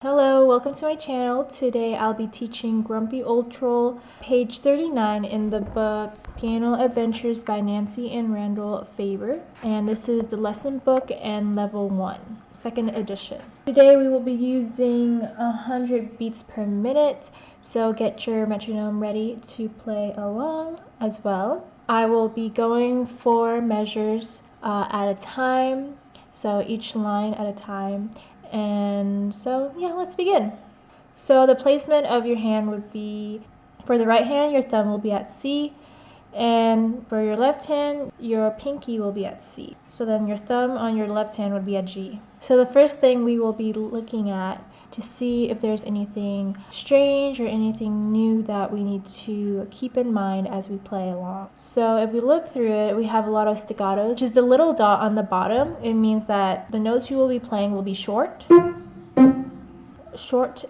Hello, welcome to my channel. Today I'll be teaching Grumpy Old Troll, page 39 in the book Piano Adventures by Nancy and Randall Faber. And this is the lesson book and level 1, second edition. Today we will be using 100 beats per minute, so get your metronome ready to play along as well. I will be going 4 measures at a time, so each line at a time. And so, yeah, let's begin. So the placement of your hand would be, for the right hand, your thumb will be at C, and for your left hand, your pinky will be at C. So then your thumb on your left hand would be at G. So the first thing we will be looking at to see if there's anything strange or anything new that we need to keep in mind as we play along. So if we look through it, we have a lot of staccatos, which is the little dot on the bottom. It means that the notes you will be playing will be short,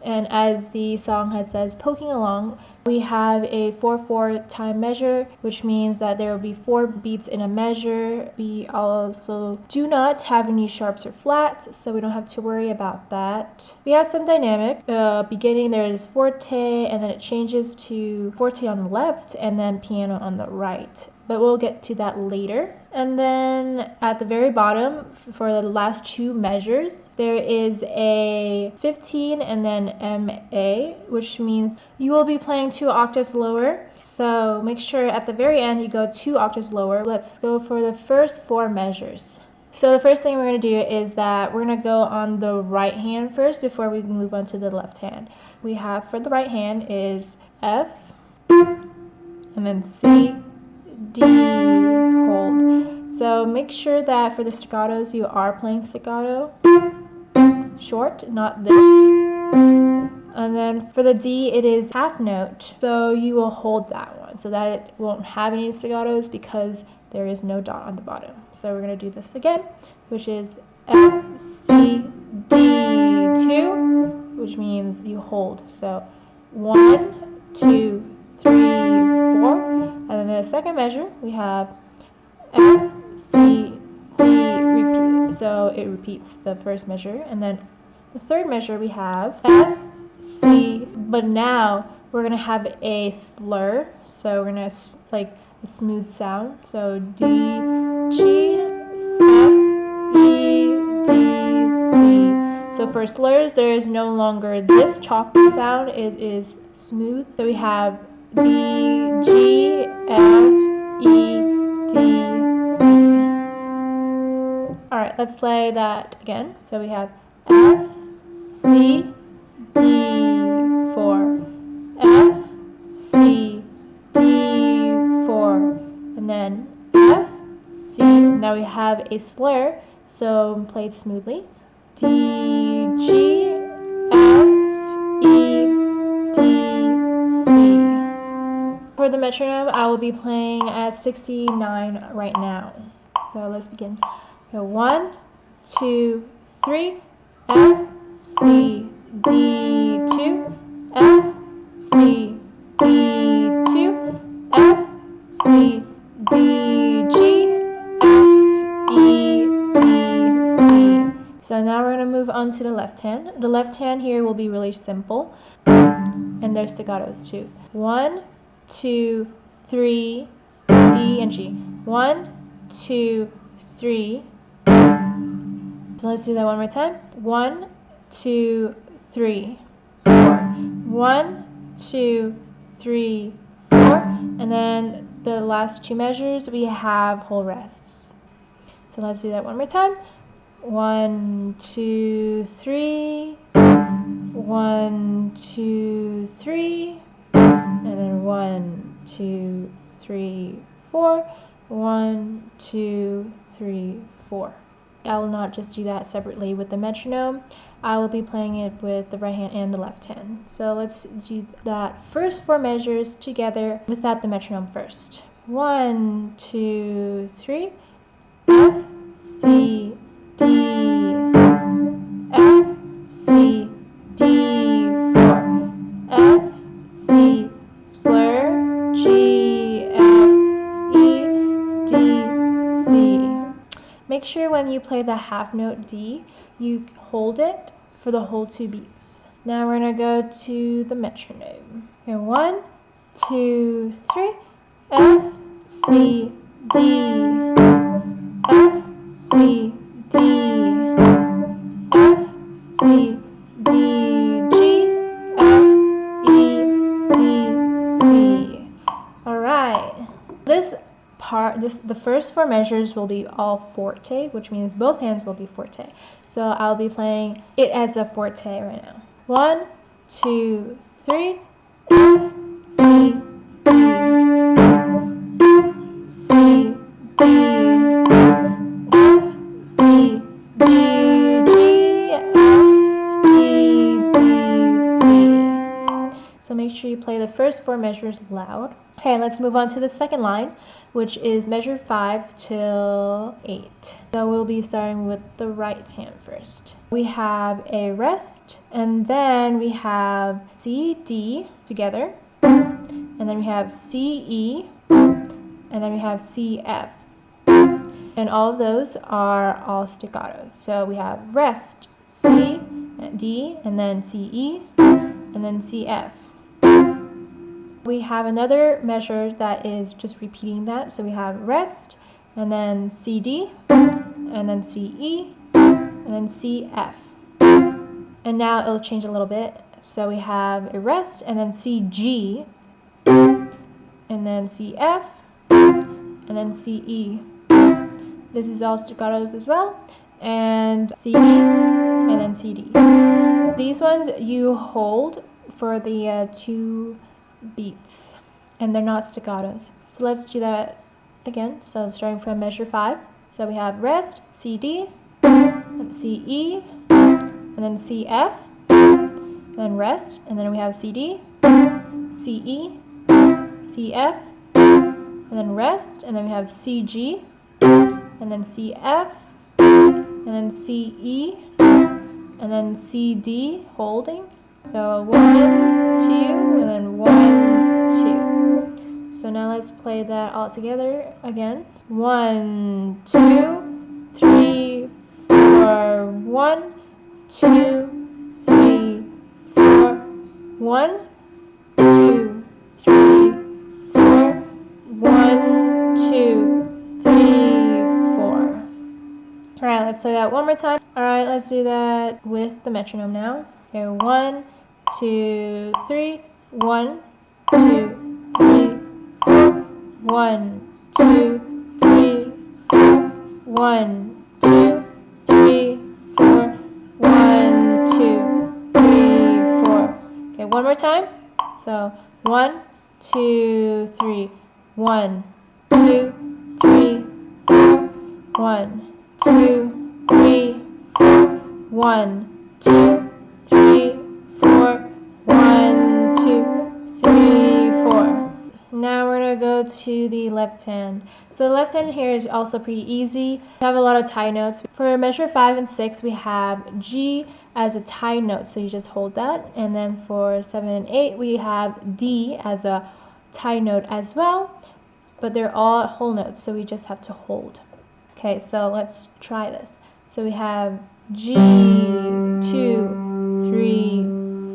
and as the song says, poking along. We have a 4/4 time measure, which means that there will be 4 beats in a measure. We also do not have any sharps or flats, so we don't have to worry about that. We have some dynamic. Beginning there is forte, and then it changes to forte on the left and then piano on the right. But we'll get to that later. And then at the very bottom, for the last 2 measures, there is a 15 and then MA, which means you will be playing 2 octaves lower. So make sure at the very end you go 2 octaves lower. Let's go for the first 4 measures. So the first thing we're going to do is that we're going to go on the right hand first before we move on to the left hand. We have for the right hand is F, and then C, D, hold. So make sure that for the staccatos you are playing staccato, short, not this. And then for the D, it is half note, so you will hold that one so that it won't have any staccatos because there is no dot on the bottom. So we're going to do this again, which is F, C, D, 2, which means you hold. So 1, 2, 3, 4. And then the second measure, we have F, C, D, repeat. So it repeats the first measure. And then the third measure, we have F, C, but now we're going to have a slur. So we're going to like a smooth sound. So D, G, F, E, D, C. So for slurs, there is no longer this choppy sound. It is smooth. So we have D, G, F, E, D, C. Alright, let's play that again. So we have F, C, D, 4, F, C, D, 4, and then F, C. Now we have a slur, so play it smoothly. D, G, F, E, D, C. For the metronome, I will be playing at 69 right now. So let's begin. So 1, 2, 3, F, C, D, 2, F, C, D, 2, F, C, D, G, F, E, D, C. So now we're going to move on to the left hand. The left hand here will be really simple, and there's staccatos too. 1, 2, 3, D and G. 1, 2, 3. So let's do that one more time. 1, 2, 3, 4. 1, 2, 3, 4. And then the last 2 measures, we have whole rests. So let's do that one more time. 1, 2, 3. 1, 2, 3. And then 1, 2, 3, 4. 1, 2, 3, 4. I will not just do that separately with the metronome. I will be playing it with the right hand and the left hand. So let's do that first 4 measures together without the metronome first. 1, 2, 3. F, C, D, F, C, D, 4. F, C, slur, G, F, E, D, C. Make sure when you play the half note D, you hold it for the whole 2 beats. Now we're gonna go to the metronome. Okay, 1, 2, 3. F, C, D, F, C, D, F, C, D, G, F, E, D, C. Alright. This part, the first 4 measures will be all forte, which means both hands will be forte. So I'll be playing it as a forte right now. 1, 2, 3. F, C, D, C, D, F, C, D, G, F, E, D, C. So make sure you play the first 4 measures loud. Okay, let's move on to the second line, which is measure 5 till 8. So we'll be starting with the right hand first. We have a rest, and then we have C, D together, and then we have C, E, and then we have C, F. And all of those are all staccatos. So we have rest, C, D, and then C, E, and then C, F. We have another measure that is just repeating that. So we have rest, and then C, D, and then C, E, and then C, F. And now it'll change a little bit. So we have a rest, and then C, G, and then C, F, and then C, E. This is all staccatos as well. And C, E, and then C, D. These ones you hold for the 2 beats, and they're not staccatos. So let's do that again. So starting from measure 5. So we have rest, C, D, and C, E, and then C, F, and then rest, and then we have C, D, C, E, C, F, and then rest, and then we have C, G, and then C, F, and then C, E, and then C, D, holding. So 1, 2, and then 1, 2. So now let's play that all together again. 1, 2, 3, 4. 1, 2, 3, 4. 1, 2, 3, 4. 1, 2, 3, 4. Alright, let's play that one more time. Alright, let's do that with the metronome now. Okay, 1, 2, 3. 1, 2, 3, 4. 1, 2, 3, 4. 1, 2, 3, 4. 1, 2, 3, 4. Okay, one more time. So 1, 2, 3. 1, 2, 3, 4. 1, 2, 3, 4. 1, 2, 3, 4. 1, 2, 3, 4. Now we're going to go to the left hand. So the left hand here is also pretty easy. We have a lot of tie notes. For measure 5 and 6, we have G as a tie note, so you just hold that. And then for 7 and 8, we have D as a tie note as well. But they're all whole notes, so we just have to hold. Okay, so let's try this. So we have G, 2, 3,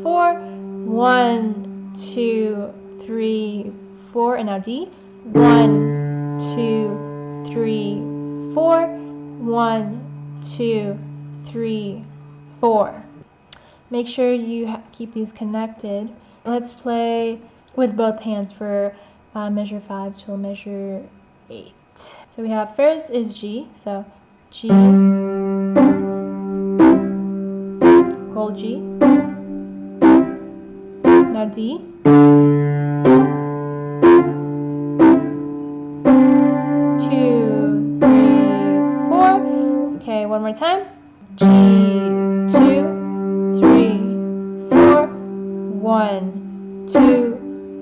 4. 1, 2, 3, 4, and now D. 1, 2, 3, 4. 1, 2, 3, 4. Make sure you keep these connected. Let's play with both hands for measure 5 till measure 8. So we have first is G. So G, hold G. Now D. Two, 3, 4. Okay, one more time. G, 2, 3, 4. 1, 2,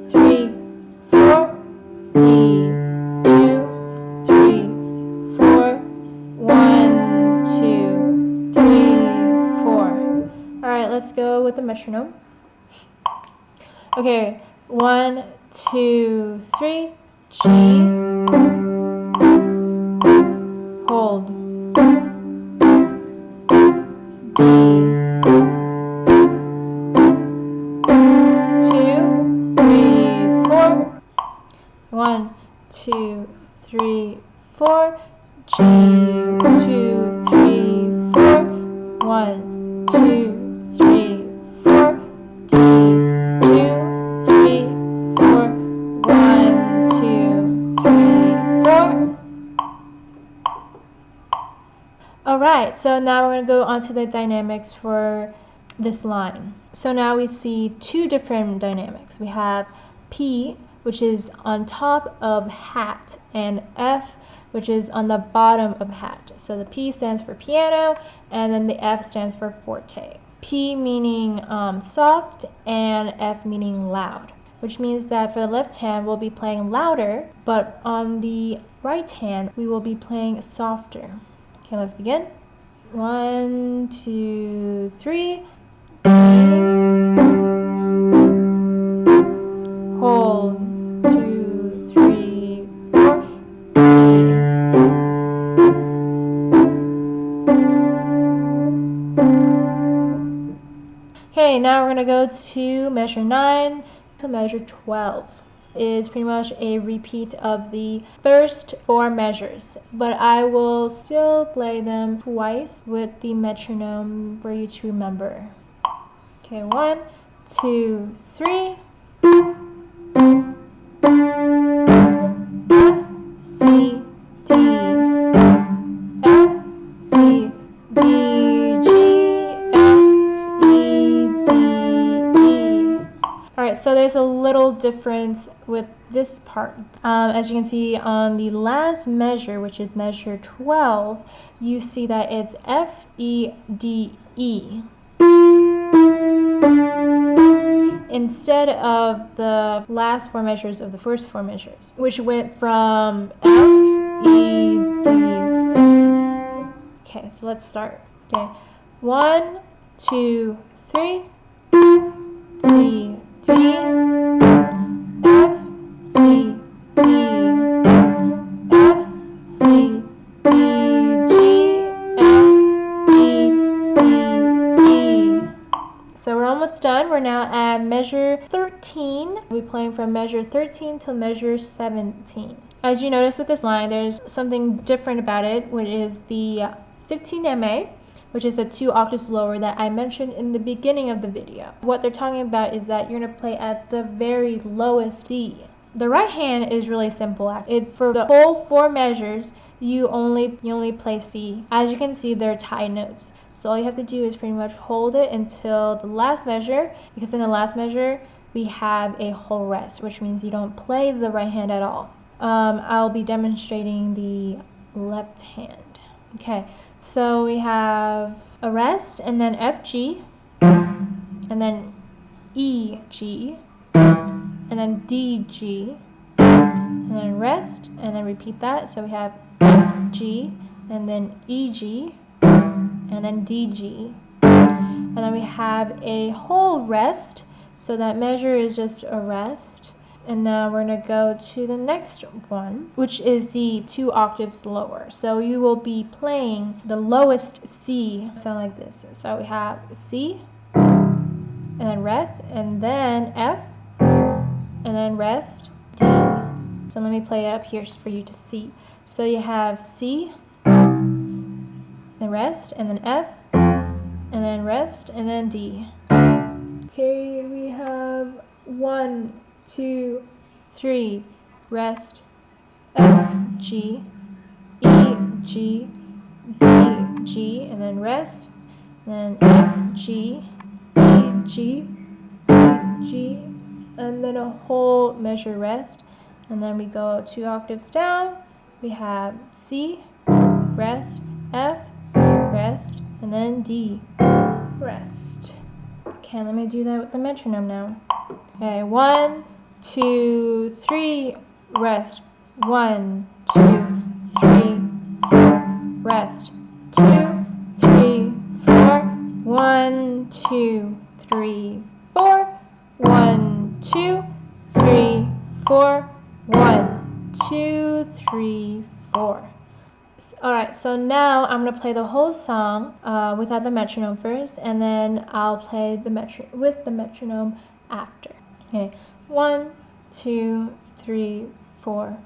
3, 4. D, 2, 3, 4. 1, 2, 3, 4. All right, let's go with the metronome. Okay, 1, 2, 3, G, hold, D, Alright, so now we're going to go on to the dynamics for this line. So now we see two different dynamics. We have P, which is on top of hat, and F, which is on the bottom of hat. So the P stands for piano, and then the F stands for forte. P meaning soft, and F meaning loud, which means that for the left hand we'll be playing louder, but on the right hand we will be playing softer. Okay, let's begin. 1, 2, 3. Hold. 2, 3, 4. Okay, now we're going to go to measure 9 to measure 12. Is pretty much a repeat of the first 4 measures, but I will still play them twice with the metronome for you to remember. Okay, 1, 2, 3. F, C, D, F, C, D, G, F, E, D, E. Alright, so there's a little difference with this part. As you can see on the last measure, which is measure 12, you see that it's F, E, D, E. Instead of the last 4 measures of the first 4 measures, which went from F, E, D, C. Okay, so let's start. Okay, 1, 2, 3. C, D, F, C, D, F, C, D, G, F, E, D, E. So we're almost done. We're now at measure 13. We're playing from measure 13 to measure 17. As you notice with this line, there's something different about it, which is the 15 MA, which is the 2 octaves lower that I mentioned in the beginning of the video. What they're talking about is that you're going to play at the very lowest C. The right hand is really simple. It's for the whole 4 measures, you only play C. As you can see, they're tied notes. So all you have to do is pretty much hold it until the last measure, because in the last measure we have a whole rest, which means you don't play the right hand at all. I'll be demonstrating the left hand. Okay, so we have a rest, and then F, G, and then E, G, and then D, G, and then rest, and then repeat that. So we have F, G, and then E, G, and then D, G, and then we have a whole rest. So that measure is just a rest. And now we're going to go to the next one, which is the 2 octaves lower. So you will be playing the lowest C, sound like this. So we have C, and then rest, and then F, and then rest, D. So let me play it up here for you to see. So you have C, then rest, and then F, and then rest, and then D. Okay, we have 1, 2, 3, rest, F, G, E, G, D, G, and then rest, and then F, G, E, G, D, G, and then a whole measure rest, and then we go 2 octaves down, we have C, rest, F, rest, and then D, rest. Okay, let me do that with the metronome now. Okay, 1, 2, 3, rest. 1, 2, 3, 4, rest. 2, 3, 4. 1, 2, 3, 4. 1, 2, 3, 4. 1, 2, 3, 4. Alright, so now I'm going to play the whole song without the metronome first, and then I'll play with the metronome after. Okay, 1, 2, 3, 4.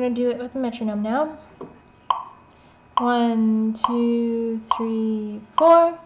going to do it with the metronome now. 1, 2, 3, 4.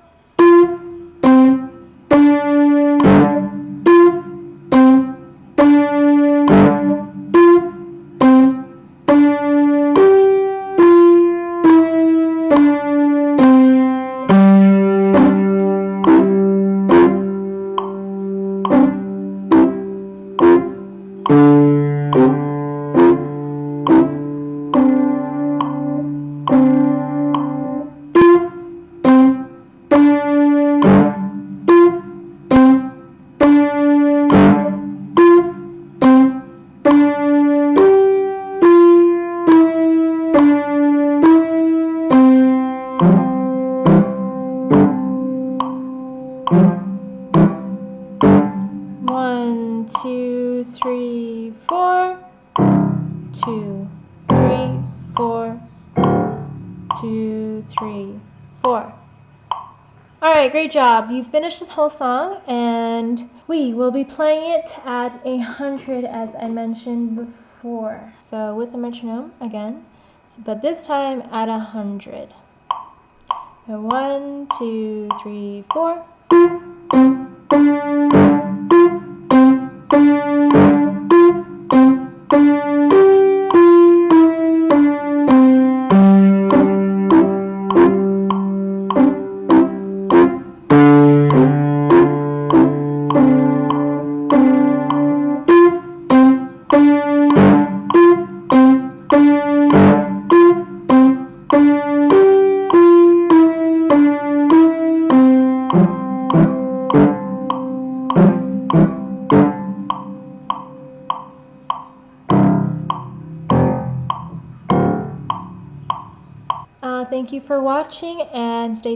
One, two, three, 4. 2, 3, 4. 2, 3, 4. Alright, great job. You finished this whole song, and we will be playing it at 100 as I mentioned before. So with the metronome again, but this time at 100. 1, 2, 3, 4. Thank you for watching, and stay tuned.